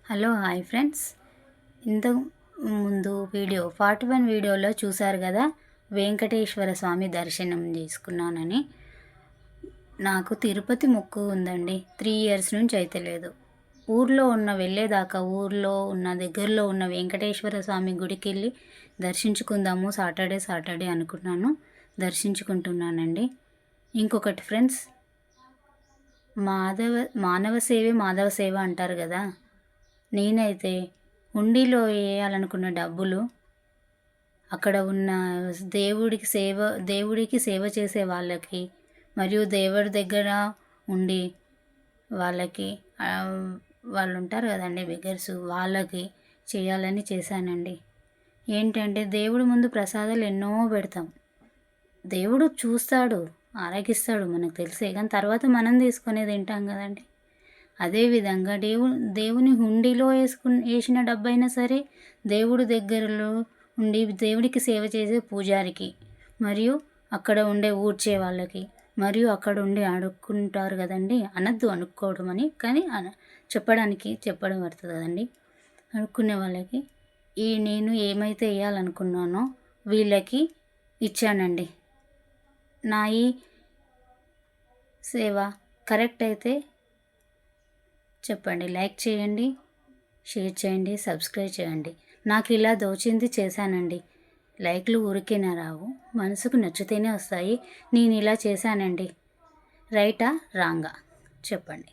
Hello hi friends. ఇంతకు ముందు part 1 వీడియోలో చూశారు కదా, వెంకటేశ్వర స్వామి దర్శనం చేసుకున్నానని. నాకు తిరుపతి మొక్కు ఉందండి. 3 ఇయర్స్ నుంచి అయితే లేదు. ఊర్లో వెళ్ళేదాకా ఊర్లో దగ్గరలో ఉన్న వెంకటేశ్వర స్వామి గుడికి వెళ్ళి దర్శించుకుందాము సాటర్డే అనుకున్నాను. దర్శించుకుంటున్నానండి. ఇంకొకటి ఫ్రెండ్స్, మానవ సేవే మాధవ సేవ అంటారు కదా. నేనైతే హుండీలో వేయాలనుకున్న డబ్బులు అక్కడ ఉన్న దేవుడికి సేవ చేసే వాళ్ళకి, మరియు దేవుడి దగ్గర ఉండి వాళ్ళకి వాళ్ళు ఉంటారు కదండి బెగ్గర్స్, వాళ్ళకి చేయాలని చేశానండి. ఏంటంటే దేవుడి ముందు ప్రసాదాలు ఎన్నో పెడతాం. దేవుడు చూస్తాడు, ఆరగిస్తాడు, మనకు తెలిసే. కానీ తర్వాత మనం తీసుకునేది తింటాం కదండి. అదేవిధంగా దేవుని హుండీలో వేసిన డబ్బైనా సరే, దేవుడి దగ్గరలో ఉండి దేవుడికి సేవ చేసే పూజారికి, మరియు అక్కడ ఉండే ఊడ్చే వాళ్ళకి, మరియు అక్కడ ఉండి అడుక్కుంటారు కదండి. అనద్దు అనుకోవడం అని, కానీ చెప్పడం పడుతుంది కదండి. అడుక్కునే వాళ్ళకి నేను ఏమైతే వేయాలనుకున్నానో వీళ్ళకి ఇచ్చానండి. నా ఈ సేవ కరెక్ట్ అయితే చెప్పండి, లైక్ చేయండి, షేర్ చేయండి, సబ్స్క్రైబ్ చేయండి. నాకు ఇలా దోచింది చేశానండి. లైక్లు ఊరికేనా రావు, మనసుకు నచ్చితేనే వస్తాయి. నేను ఇలా చేశానండి. రైటా రాంగా చెప్పండి.